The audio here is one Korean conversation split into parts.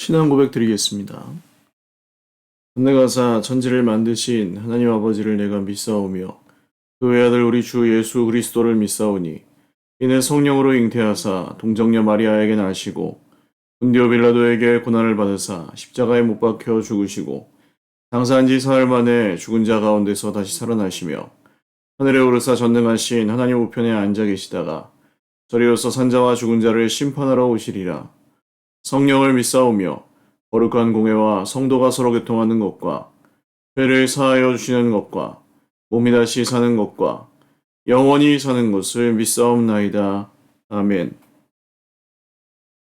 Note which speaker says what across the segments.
Speaker 1: 신앙 고백 드리겠습니다. 전능하사 천지를 만드신 하나님 아버지를 내가 믿사오며 그 외아들 우리 주 예수 그리스도를 믿사오니 이는 성령으로 잉태하사 동정녀 마리아에게 나시고 본디오 빌라도에게 고난을 받으사 십자가에 못 박혀 죽으시고 장사한 지 사흘 만에 죽은 자 가운데서 다시 살아나시며 하늘에 오르사 전능하신 하나님 우편에 앉아 계시다가 저리로서 산자와 죽은 자를 심판하러 오시리라. 성령을 믿사오며 거룩한 공회와 성도가 서로 교통하는 것과 죄를 사하여 주시는 것과 몸이 다시 사는 것과 영원히 사는 것을 믿사옵나이다. 아멘.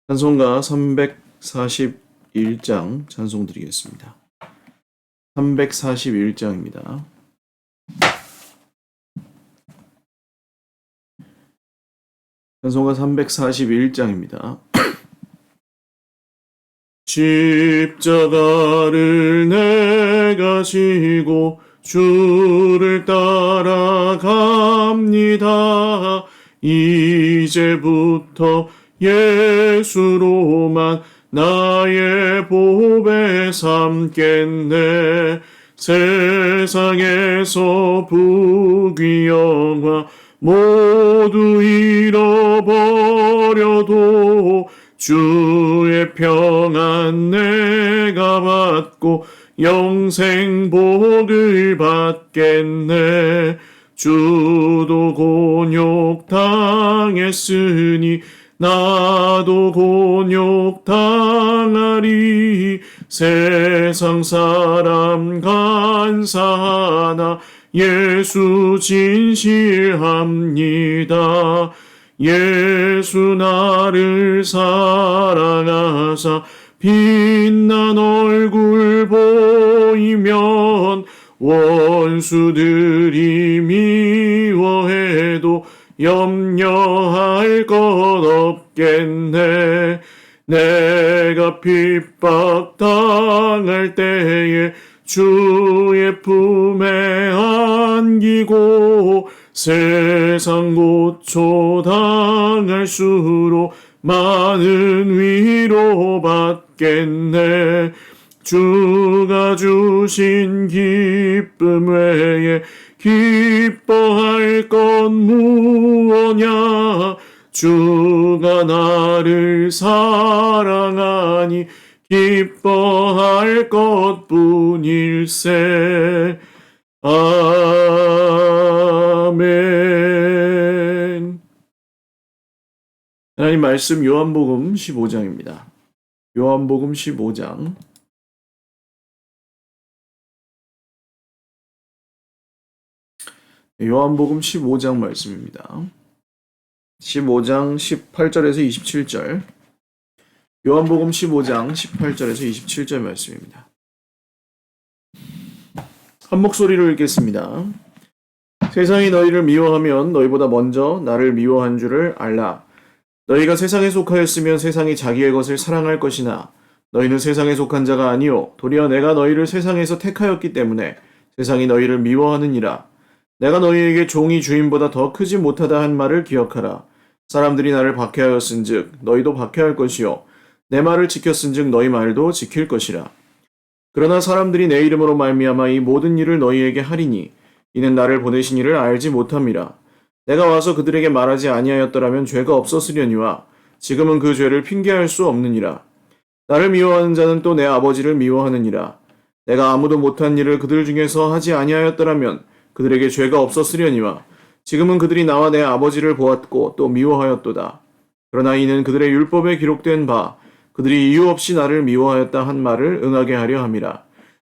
Speaker 1: 찬송가 341장 찬송 드리겠습니다. 341장입니다. 찬송가 341장입니다. 십자가를 내가 지고 주를 따라갑니다. 이제부터 예수로만 나의 보배 삼겠네. 세상에서 부귀영화 모두 잃어버려도 주의 평안 내가 받고 영생 복을 받겠네. 주도 곤욕 당했으니 나도 곤욕 당하리. 세상 사람 간사하나 예수 진실합니다. 예수 나를 사랑하사 빛난 얼굴 보이면 원수들이 미워해도 염려할 것 없겠네. 내가 핍박당할 때에 주의 품에 안기고 세상 고초 당할수록 많은 위로 받겠네. 주가 주신 기쁨 외에 기뻐할 것 무엇냐. 주가 나를 사랑하니 기뻐할 것뿐일세. 아멘. 하나님 말씀 요한복음 15장입니다. 요한복음 15장. 요한복음 15장 말씀입니다. 15장 18절에서 27절. 요한복음 15장 18절에서 27절 말씀입니다. 한 목소리로 읽겠습니다. 세상이 너희를 미워하면 너희보다 먼저 나를 미워한 줄을 알라. 너희가 세상에 속하였으면 세상이 자기의 것을 사랑할 것이나 너희는 세상에 속한 자가 아니요 도리어 내가 너희를 세상에서 택하였기 때문에 세상이 너희를 미워하느니라. 내가 너희에게 종이 주인보다 더 크지 못하다 한 말을 기억하라. 사람들이 나를 박해하였은즉 너희도 박해할 것이요 내 말을 지켰은즉 너희 말도 지킬 것이라. 그러나 사람들이 내 이름으로 말미암아 이 모든 일을 너희에게 하리니 이는 나를 보내신 이를 알지 못함이라. 내가 와서 그들에게 말하지 아니하였더라면 죄가 없었으려니와 지금은 그 죄를 핑계할 수 없느니라. 나를 미워하는 자는 또 내 아버지를 미워하느니라. 내가 아무도 못한 일을 그들 중에서 하지 아니하였더라면 그들에게 죄가 없었으려니와 지금은 그들이 나와 내 아버지를 보았고 또 미워하였도다. 그러나 이는 그들의 율법에 기록된 바 그들이 이유 없이 나를 미워하였다 한 말을 응하게 하려 함이라.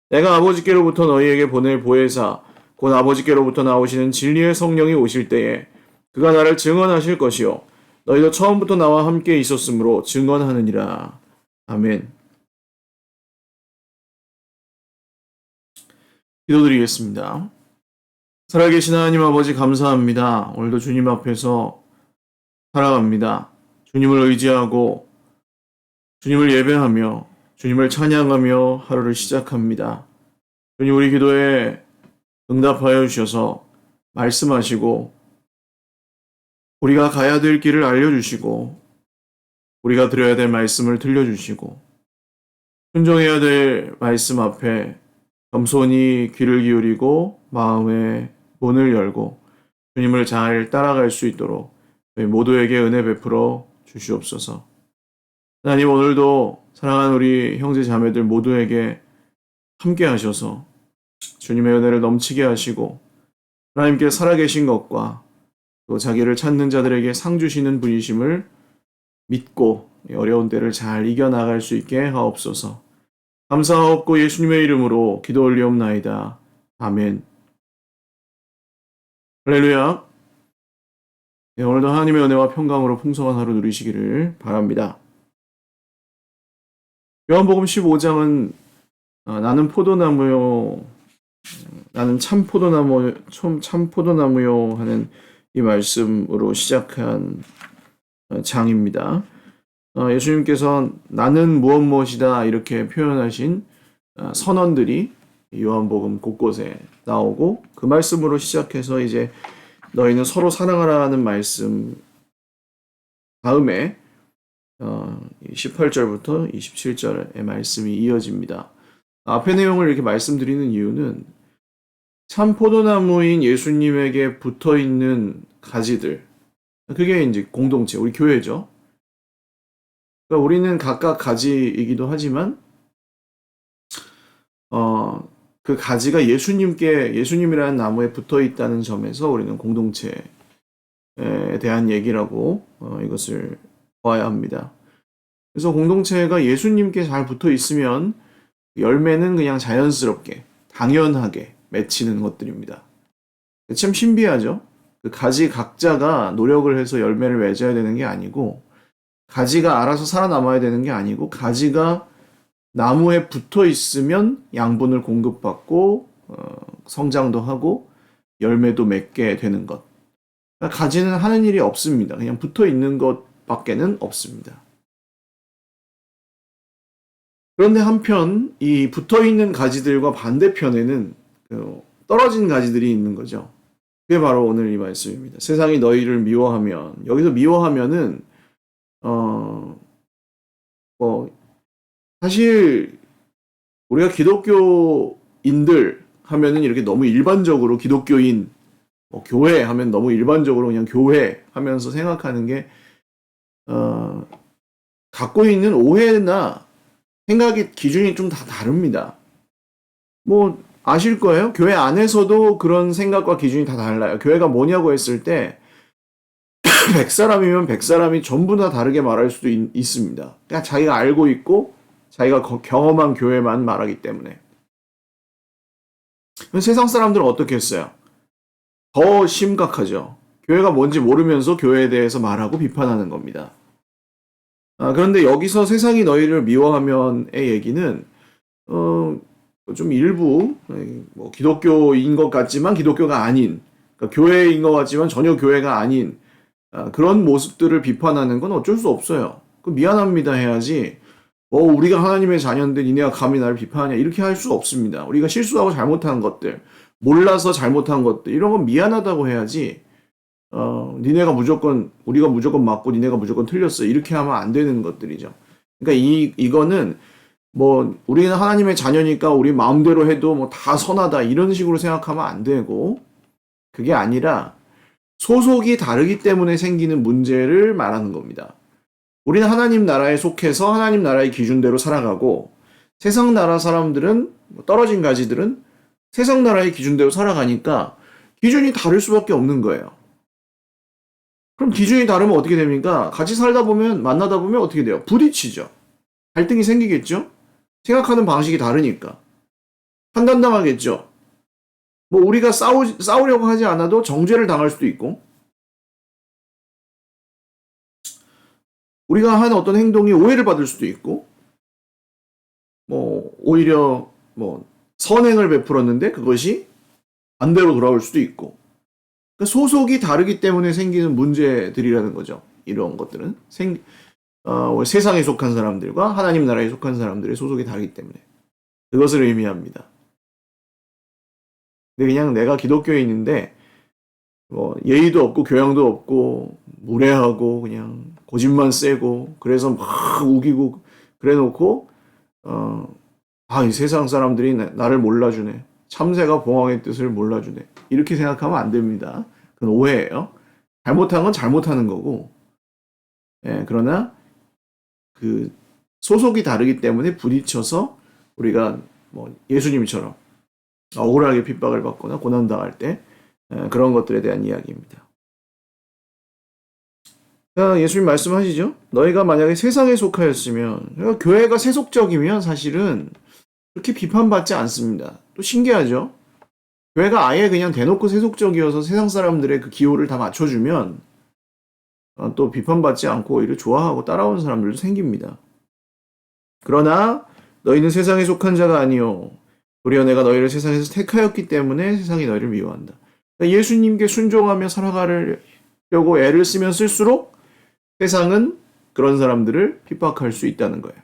Speaker 1: 내가 아버지께로부터 너희에게 보낼 보혜사 곧 아버지께로부터 나오시는 진리의 성령이 오실 때에 그가 나를 증언하실 것이요 너희도 처음부터 나와 함께 있었으므로 증언하느니라. 아멘. 기도드리겠습니다. 살아계신 하나님 아버지 감사합니다. 오늘도 주님 앞에서 살아갑니다. 주님을 의지하고 주님을 예배하며 주님을 찬양하며 하루를 시작합니다. 주님 우리 기도에 응답하여 주셔서 말씀하시고 우리가 가야 될 길을 알려주시고 우리가 들어야 될 말씀을 들려주시고 순종해야 될 말씀 앞에 겸손히 귀를 기울이고 마음의 문을 열고 주님을 잘 따라갈 수 있도록 저희 모두에게 은혜 베풀어 주시옵소서. 하나님, 오늘도 사랑하는 우리 형제 자매들 모두에게 함께 하셔서 주님의 은혜를 넘치게 하시고 하나님께 살아계신 것과 또 자기를 찾는 자들에게 상 주시는 분이심을 믿고 어려운 때를 잘 이겨나갈 수 있게 하옵소서. 감사하옵고 예수님의 이름으로 기도 올리옵나이다. 아멘. 할렐루야. 네, 오늘도 하나님의 은혜와 평강으로 풍성한 하루 누리시기를 바랍니다. 요한복음 15장은 나는 포도나무요, 나는 참 포도나무요 하는 이 말씀으로 시작한 장입니다. 예수님께서 나는 무엇이다 이렇게 표현하신 선언들이 요한복음 곳곳에 나오고 그 말씀으로 시작해서 이제 너희는 서로 사랑하라는 말씀 다음에 18절부터 27절의 말씀이 이어집니다. 앞의 내용을 이렇게 말씀드리는 이유는 참 포도나무인 예수님에게 붙어 있는 가지들, 그게 이제 공동체, 우리 교회죠. 그러니까 우리는 각각 가지이기도 하지만 그 가지가 예수님이라는 나무에 붙어 있다는 점에서 우리는 공동체에 대한 얘기라고 이것을 봐야 합니다. 그래서 공동체가 예수님께 잘 붙어 있으면 열매는 그냥 자연스럽게, 당연하게 맺히는 것들입니다. 참 신비하죠? 그 가지 각자가 노력을 해서 열매를 맺어야 되는 게 아니고, 가지가 알아서 살아남아야 되는 게 아니고, 가지가 나무에 붙어 있으면 양분을 공급받고 성장도 하고 열매도 맺게 되는 것. 그러니까 가지는 하는 일이 없습니다. 그냥 붙어 있는 것밖에는 없습니다. 그런데 한편 이 붙어 있는 가지들과 반대편에는 떨어진 가지들이 있는 거죠. 그게 바로 오늘 이 말씀입니다. 세상이 너희를 미워하면, 여기서 미워하면은 사실 우리가 기독교인들 하면은 이렇게 너무 일반적으로 기독교인, 교회 하면 너무 일반적으로 그냥 교회 하면서 생각하는 게 갖고 있는 오해나 생각의 기준이 좀 다 다릅니다. 뭐 아실 거예요? 교회 안에서도 그런 생각과 기준이 다 달라요. 교회가 뭐냐고 했을 때 100사람이면 100사람이 전부 다 다르게 말할 수도 있습니다. 그냥 자기가 알고 있고 자기가 경험한 교회만 말하기 때문에. 세상 사람들은 어떻게 했어요? 더 심각하죠. 교회가 뭔지 모르면서 교회에 대해서 말하고 비판하는 겁니다. 그런데 여기서 세상이 너희를 미워하면의 얘기는 좀 일부 기독교인 것 같지만 기독교가 아닌, 그러니까 교회인 것 같지만 전혀 교회가 아닌 그런 모습들을 비판하는 건 어쩔 수 없어요. 미안합니다 해야지. 우리가 하나님의 자녀인데 니네가 감히 나를 비판하냐 이렇게 할 수 없습니다. 우리가 실수하고 잘못한 것들, 몰라서 잘못한 것들 이런 건 미안하다고 해야지. 우리가 무조건 맞고 니네가 무조건 틀렸어 이렇게 하면 안 되는 것들이죠. 그러니까 이거는 우리는 하나님의 자녀니까 우리 마음대로 해도 다 선하다 이런 식으로 생각하면 안 되고, 그게 아니라 소속이 다르기 때문에 생기는 문제를 말하는 겁니다. 우리는 하나님 나라에 속해서 하나님 나라의 기준대로 살아가고, 세상 나라 사람들은, 떨어진 가지들은 세상 나라의 기준대로 살아가니까 기준이 다를 수밖에 없는 거예요. 그럼 기준이 다르면 어떻게 됩니까? 같이 만나다 보면 어떻게 돼요? 부딪히죠. 갈등이 생기겠죠? 생각하는 방식이 다르니까. 판단당하겠죠? 우리가 싸우려고 하지 않아도 정죄를 당할 수도 있고, 우리가 한 어떤 행동이 오해를 받을 수도 있고, 오히려 선행을 베풀었는데 그것이 반대로 돌아올 수도 있고, 그러니까 소속이 다르기 때문에 생기는 문제들이라는 거죠. 이런 것들은 세상에 속한 사람들과 하나님 나라에 속한 사람들의 소속이 다르기 때문에 그것을 의미합니다. 근데 그냥 내가 기독교인인데 예의도 없고 교양도 없고 무례하고 그냥 고집만 세고 그래서 막 우기고 그래놓고 이 세상 사람들이 나를 몰라주네. 참새가 봉황의 뜻을 몰라주네. 이렇게 생각하면 안 됩니다. 그건 오해예요. 잘못한 건 잘못하는 거고, 예, 그러나 그 소속이 다르기 때문에 부딪혀서 우리가 뭐 예수님처럼 억울하게 핍박을 받거나 고난당할 때 그런 것들에 대한 이야기입니다. 예수님 말씀하시죠? 너희가 만약에 세상에 속하였으면, 그러니까 교회가 세속적이면 사실은 그렇게 비판받지 않습니다. 또 신기하죠? 교회가 아예 그냥 대놓고 세속적이어서 세상 사람들의 그 기호를 다 맞춰주면 또 비판받지 않고 오히려 좋아하고 따라오는 사람들도 생깁니다. 그러나 너희는 세상에 속한 자가 아니요 도리어 내가 너희를 세상에서 택하였기 때문에 세상이 너희를 미워한다. 그러니까 예수님께 순종하며 살아가려고 애를 쓰면 쓸수록 세상은 그런 사람들을 핍박할 수 있다는 거예요.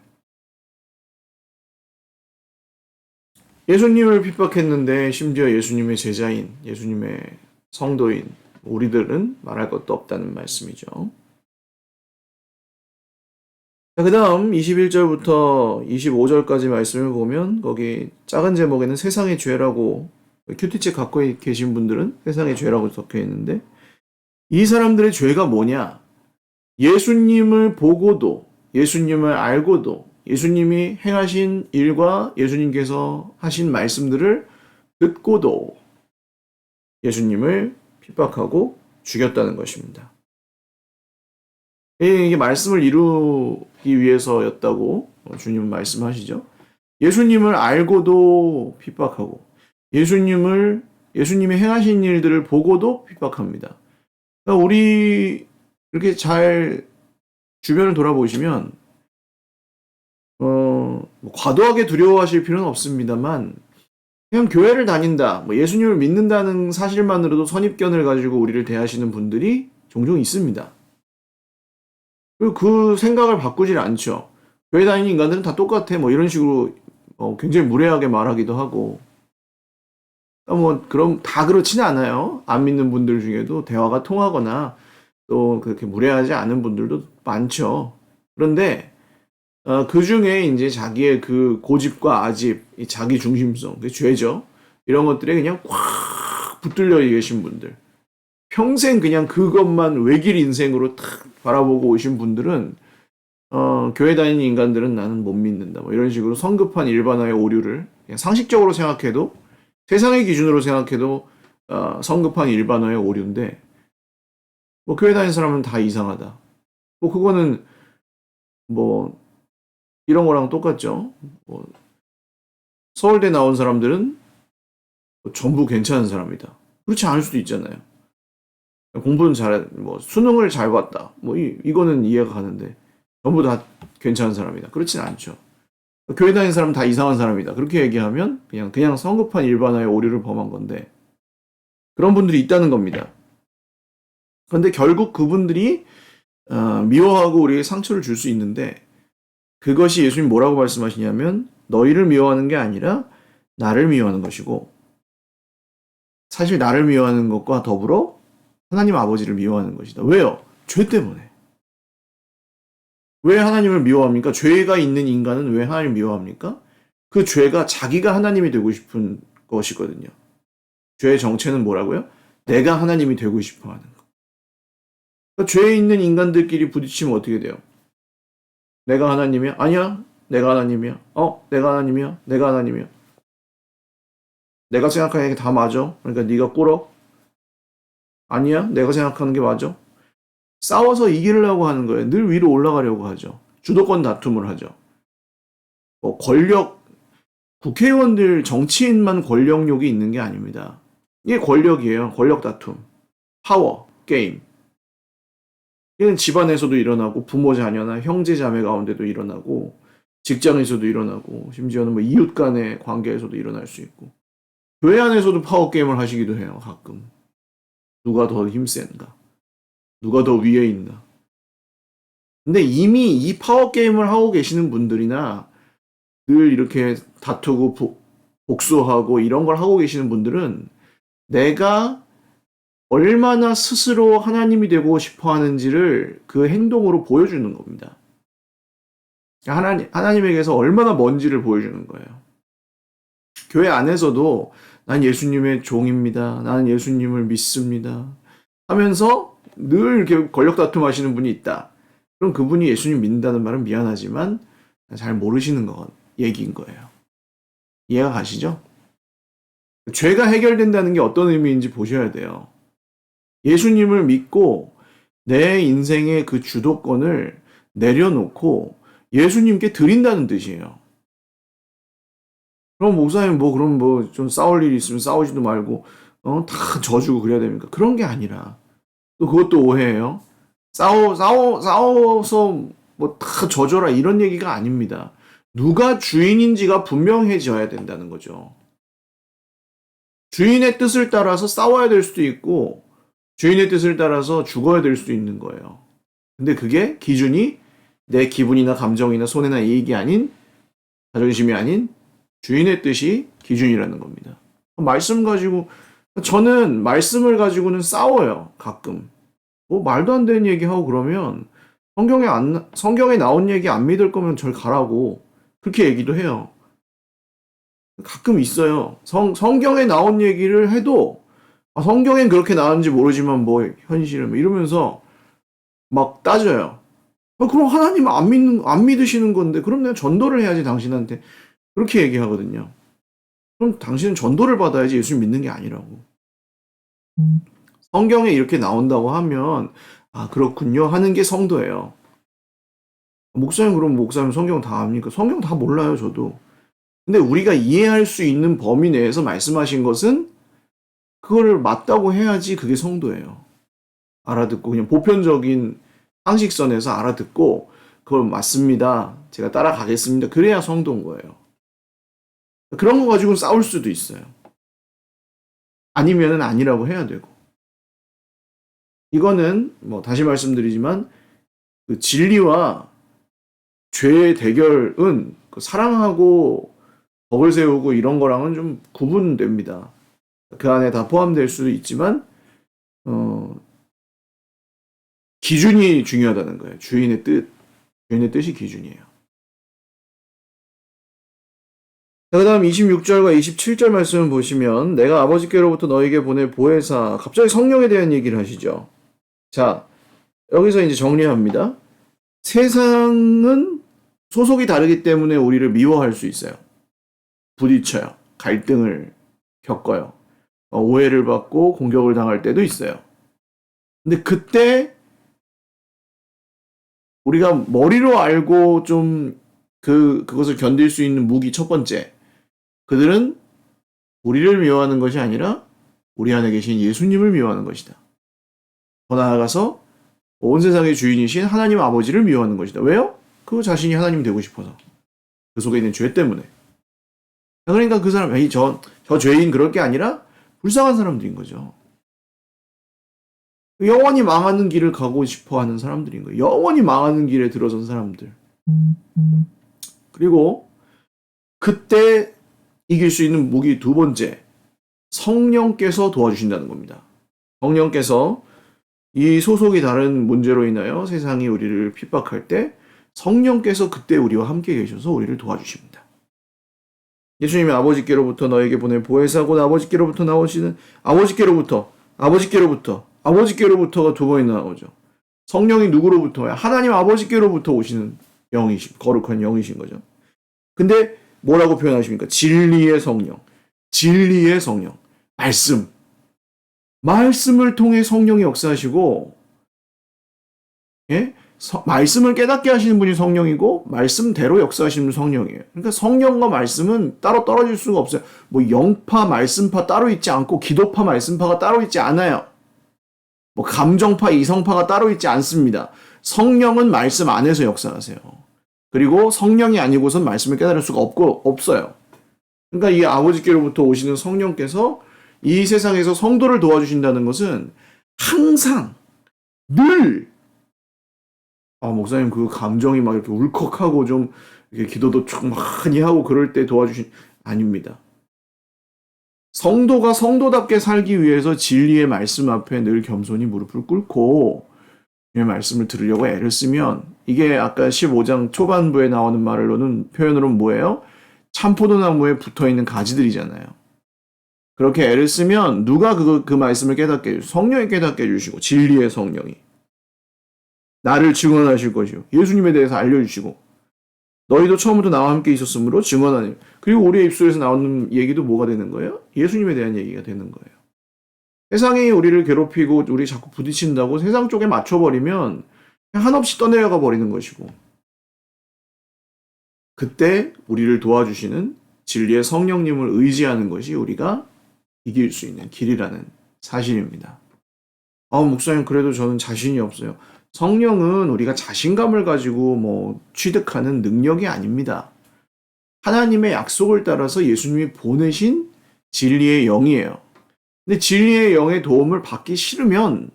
Speaker 1: 예수님을 핍박했는데 심지어 예수님의 제자인, 예수님의 성도인 우리들은 말할 것도 없다는 말씀이죠. 그 다음 21절부터 25절까지 말씀을 보면 거기 작은 제목에는 세상의 죄라고, 큐티책 갖고 계신 분들은 세상의 죄라고 적혀 있는데, 이 사람들의 죄가 뭐냐? 예수님을 보고도, 예수님을 알고도, 예수님이 행하신 일과 예수님께서 하신 말씀들을 듣고도 예수님을 핍박하고 죽였다는 것입니다. 이게 말씀을 이루기 위해서였다고 주님은 말씀하시죠. 예수님을 알고도 핍박하고, 예수님이 행하신 일들을 보고도 핍박합니다. 그러니까 우리 이렇게 잘 주변을 돌아보시면 뭐 과도하게 두려워하실 필요는 없습니다만, 그냥 교회를 다닌다, 뭐 예수님을 믿는다는 사실만으로도 선입견을 가지고 우리를 대하시는 분들이 종종 있습니다. 그리고 그 생각을 바꾸질 않죠. 교회 다니는 인간들은 다 똑같아, 뭐 이런 식으로 굉장히 무례하게 말하기도 하고. 뭐 그럼 다 그렇지는 않아요. 안 믿는 분들 중에도 대화가 통하거나 또 그렇게 무례하지 않은 분들도 많죠. 그런데 그 중에 이제 자기의 그 고집과 아집, 이 자기 중심성, 그 죄죠. 이런 것들에 그냥 꽉 붙들려 계신 분들, 평생 그냥 그것만 외길 인생으로 탁 바라보고 오신 분들은 교회 다니는 인간들은 나는 못 믿는다, 뭐 이런 식으로 성급한 일반화의 오류를 그냥 상식적으로 생각해도, 세상의 기준으로 생각해도 성급한 일반화의 오류인데, 뭐 교회 다니는 사람은 다 이상하다. 뭐 그거는 뭐 이런 거랑 똑같죠. 뭐 서울대 나온 사람들은 전부 괜찮은 사람이다. 그렇지 않을 수도 있잖아요. 공부는 뭐 수능을 잘 봤다. 뭐 이거는 이해가 가는데 전부 다 괜찮은 사람이다. 그렇진 않죠. 교회 다니는 사람은 다 이상한 사람이다. 그렇게 얘기하면 그냥 성급한 일반화의 오류를 범한 건데, 그런 분들이 있다는 겁니다. 그런데 결국 그분들이 미워하고 우리에게 상처를 줄 수 있는데, 그것이 예수님 뭐라고 말씀하시냐면 너희를 미워하는 게 아니라 나를 미워하는 것이고, 사실 나를 미워하는 것과 더불어 하나님 아버지를 미워하는 것이다. 왜요? 죄 때문에. 왜 하나님을 미워합니까? 죄가 있는 인간은 왜 하나님을 미워합니까? 그 죄가 자기가 하나님이 되고 싶은 것이거든요. 죄의 정체는 뭐라고요? 내가 하나님이 되고 싶어 하는 거. 그러니까 죄에 있는 인간들끼리 부딪히면 어떻게 돼요? 내가 하나님이야? 아니야. 내가 하나님이야. 내가 하나님이야. 내가 하나님이야. 내가 생각하는 게 다 맞아. 그러니까 네가 꿇어. 아니야. 내가 생각하는 게 맞아. 싸워서 이기려고 하는 거예요. 늘 위로 올라가려고 하죠. 주도권 다툼을 하죠. 국회의원들, 정치인만 권력욕이 있는 게 아닙니다. 이게 권력이에요. 권력 다툼. 파워, 게임. 이는 집안에서도 일어나고, 부모 자녀나 형제 자매 가운데도 일어나고, 직장에서도 일어나고, 심지어는 뭐 이웃 간의 관계에서도 일어날 수 있고, 교회 안에서도 파워 게임을 하시기도 해요. 가끔. 누가 더 힘센가? 누가 더 위에 있나? 근데 이미 이 파워 게임을 하고 계시는 분들이나 늘 이렇게 다투고 복수하고 이런 걸 하고 계시는 분들은 내가 얼마나 스스로 하나님이 되고 싶어 하는지를 그 행동으로 보여주는 겁니다. 하나님에게서 얼마나 먼지를 보여주는 거예요. 교회 안에서도 난 예수님의 종입니다. 나는 예수님을 믿습니다. 하면서 늘 이렇게 권력 다툼하시는 분이 있다. 그럼 그분이 예수님 믿는다는 말은 미안하지만 잘 모르시는 얘기인 거예요. 이해가 가시죠? 죄가 해결된다는 게 어떤 의미인지 보셔야 돼요. 예수님을 믿고 내 인생의 그 주도권을 내려놓고 예수님께 드린다는 뜻이에요. 그럼 목사님 그럼 좀 싸울 일이 있으면 싸우지도 말고 다 져주고 그래야 됩니까? 그런 게 아니라 또 그것도 오해예요. 싸워서 다 져줘라 이런 얘기가 아닙니다. 누가 주인인지가 분명해져야 된다는 거죠. 주인의 뜻을 따라서 싸워야 될 수도 있고 주인의 뜻을 따라서 죽어야 될 수도 있는 거예요. 근데 그게 기준이 내 기분이나 감정이나 손해나 이익이 아닌 자존심이 아닌 주인의 뜻이 기준이라는 겁니다. 저는 말씀을 가지고는 싸워요. 가끔. 말도 안 되는 얘기하고 그러면 성경에 나온 얘기 안 믿을 거면 절 가라고 그렇게 얘기도 해요. 가끔 있어요. 성경에 나온 얘기를 해도 성경엔 그렇게 나왔는지 모르지만 현실은 이러면서 막 따져요. 그럼 하나님 안 믿으시는 건데 그럼 내가 전도를 해야지 당신한테. 그렇게 얘기하거든요. 그럼 당신은 전도를 받아야지 예수님 믿는 게 아니라고. 성경에 이렇게 나온다고 하면 그렇군요 하는 게 성도예요. 목사님 성경 다 압니까? 성경 다 몰라요 저도. 근데 우리가 이해할 수 있는 범위 내에서 말씀하신 것은 그거를 맞다고 해야지 그게 성도예요. 알아듣고 그냥 보편적인 상식선에서 알아듣고 그걸 맞습니다. 제가 따라가겠습니다. 그래야 성도인 거예요. 그런 거 가지고 싸울 수도 있어요. 아니면은 아니라고 해야 되고. 이거는 다시 말씀드리지만 그 진리와 죄의 대결은 사랑하고 법을 세우고 이런 거랑은 좀 구분됩니다. 그 안에 다 포함될 수도 있지만 기준이 중요하다는 거예요. 주인의 뜻이 기준이에요. 그 다음 26절과 27절 말씀을 보시면 내가 아버지께로부터 너에게 보낼 보혜사 갑자기 성령에 대한 얘기를 하시죠. 자, 여기서 이제 정리합니다. 세상은 소속이 다르기 때문에 우리를 미워할 수 있어요. 부딪혀요. 갈등을 겪어요. 오해를 받고 공격을 당할 때도 있어요. 근데 그때 우리가 머리로 알고 좀 그것을 견딜 수 있는 무기 첫 번째. 그들은 우리를 미워하는 것이 아니라 우리 안에 계신 예수님을 미워하는 것이다. 더 나아가서 온 세상의 주인이신 하나님 아버지를 미워하는 것이다. 왜요? 그 자신이 하나님 되고 싶어서. 그 속에 있는 죄 때문에. 그러니까 그 사람, 저 죄인 그럴 게 아니라 불쌍한 사람들인 거죠. 영원히 망하는 길을 가고 싶어 하는 사람들인 거예요. 영원히 망하는 길에 들어선 사람들. 그리고 그때 이길 수 있는 무기 두 번째, 성령께서 도와주신다는 겁니다. 성령께서 이 소속이 다른 문제로 인하여 세상이 우리를 핍박할 때 성령께서 그때 우리와 함께 계셔서 우리를 도와주십니다. 예수님이 아버지께로부터 너에게 보낼 보혜사고 아버지께로부터 나오시는 아버지께로부터가 두 번이나 나오죠. 성령이 누구로부터야? 하나님 아버지께로부터 오시는 거룩한 영이신 거죠. 근데 뭐라고 표현하십니까? 진리의 성령. 말씀을 통해 성령이 역사하시고, 예? 말씀을 깨닫게 하시는 분이 성령이고, 말씀대로 역사하시는 분이 성령이에요. 그러니까 성령과 말씀은 따로 떨어질 수가 없어요. 영파, 말씀파 따로 있지 않고, 기도파, 말씀파가 따로 있지 않아요. 감정파, 이성파가 따로 있지 않습니다. 성령은 말씀 안에서 역사하세요. 그리고 성령이 아니고선 말씀을 깨달을 수가 없어요. 그러니까 이 아버지께로부터 오시는 성령께서 이 세상에서 성도를 도와주신다는 것은 항상 늘 목사님 그 감정이 막 이렇게 울컥하고 좀 이렇게 기도도 좀 많이 하고 그럴 때 아닙니다. 성도가 성도답게 살기 위해서 진리의 말씀 앞에 늘 겸손히 무릎을 꿇고 주님의 말씀을 들으려고 애를 쓰면 이게 아까 15장 초반부에 나오는 표현으로는 뭐예요? 참포도나무에 붙어있는 가지들이잖아요. 그렇게 애를 쓰면 누가 그 말씀을 깨닫게 해주시고 성령이 깨닫게 해주시고 진리의 성령이 나를 증언하실 것이요. 예수님에 대해서 알려주시고 너희도 처음부터 나와 함께 있었으므로 증언하니. 그리고 우리의 입술에서 나오는 얘기도 뭐가 되는 거예요? 예수님에 대한 얘기가 되는 거예요. 세상이 우리를 괴롭히고 우리 자꾸 부딪힌다고 세상 쪽에 맞춰버리면 한없이 떠내려가 버리는 것이고 그때 우리를 도와주시는 진리의 성령님을 의지하는 것이 우리가 이길 수 있는 길이라는 사실입니다. 목사님 그래도 저는 자신이 없어요. 성령은 우리가 자신감을 가지고 취득하는 능력이 아닙니다. 하나님의 약속을 따라서 예수님이 보내신 진리의 영이에요. 근데 진리의 영의 도움을 받기 싫으면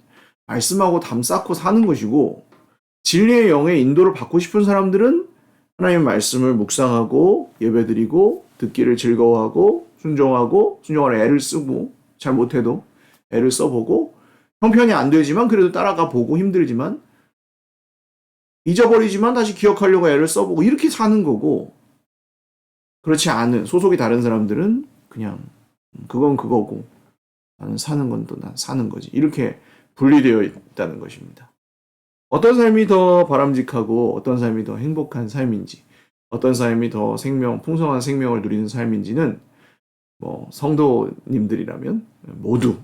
Speaker 1: 말씀하고 담 쌓고 사는 것이고 진리의 영의 인도를 받고 싶은 사람들은 하나님의 말씀을 묵상하고 예배드리고 듣기를 즐거워하고 순종하는 애를 쓰고 잘 못해도 애를 써보고 형편이 안 되지만 그래도 따라가 보고 힘들지만 잊어버리지만 다시 기억하려고 애를 써보고 이렇게 사는 거고 그렇지 않은 소속이 다른 사람들은 그냥 그건 그거고 나는 사는 건 또 난 사는 거지 이렇게 분리되어 있다는 것입니다. 어떤 삶이 더 바람직하고 어떤 삶이 더 행복한 삶인지 어떤 삶이 더 풍성한 생명을 누리는 삶인지는 성도님들이라면 모두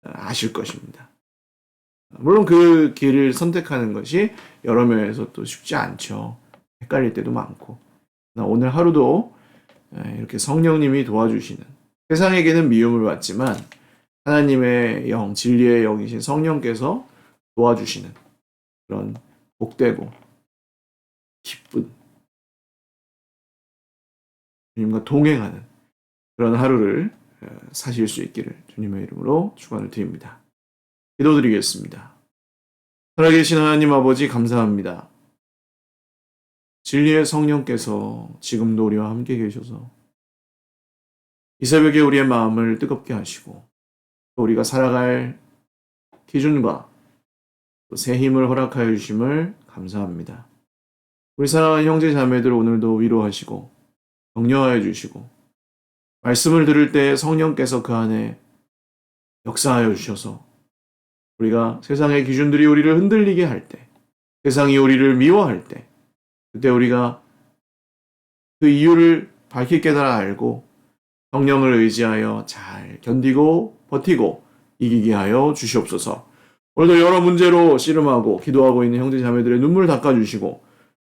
Speaker 1: 아실 것입니다. 물론 그 길을 선택하는 것이 여러 면에서 또 쉽지 않죠. 헷갈릴 때도 많고. 오늘 하루도 이렇게 성령님이 도와주시는 세상에게는 미움을 받지만 하나님의 영, 진리의 영이신 성령께서 도와주시는 그런 복되고 기쁜 주님과 동행하는 그런 하루를 사실 수 있기를 주님의 이름으로 축원을 드립니다. 기도드리겠습니다. 살아계신 하나님 아버지 감사합니다. 진리의 성령께서 지금도 우리와 함께 계셔서 이 새벽에 우리의 마음을 뜨겁게 하시고 또 우리가 살아갈 기준과 또 새 힘을 허락하여 주심을 감사합니다. 우리 사랑하는 형제 자매들 오늘도 위로하시고 격려하여 주시고 말씀을 들을 때 성령께서 그 안에 역사하여 주셔서 우리가 세상의 기준들이 우리를 흔들리게 할 때, 세상이 우리를 미워할 때, 그때 우리가 그 이유를 밝히 깨달아 알고 성령을 의지하여 잘 견디고 버티고 이기게 하여 주시옵소서. 오늘도 여러 문제로 씨름하고 기도하고 있는 형제 자매들의 눈물 닦아주시고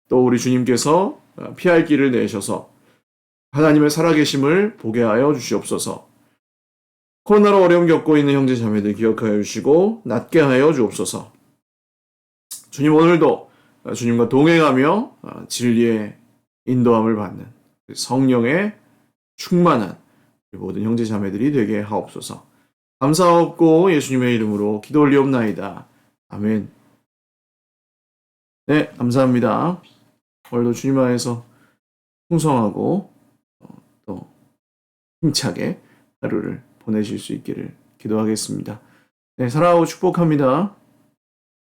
Speaker 1: 또 우리 주님께서 피할 길을 내셔서 하나님의 살아계심을 보게 하여 주시옵소서. 코로나로 어려움 겪고 있는 형제 자매들 기억하여 주시고 낫게 하여 주옵소서. 주님 오늘도 주님과 동행하며 진리의 인도함을 받는 성령의 충만한 모든 형제 자매들이 되게 하옵소서. 감사하옵고 예수님의 이름으로 기도 올리옵나이다. 아멘. 네, 감사합니다. 오늘도 주님 안에서 풍성하고 또 힘차게 하루를 보내실 수 있기를 기도하겠습니다. 네, 사랑하고 축복합니다.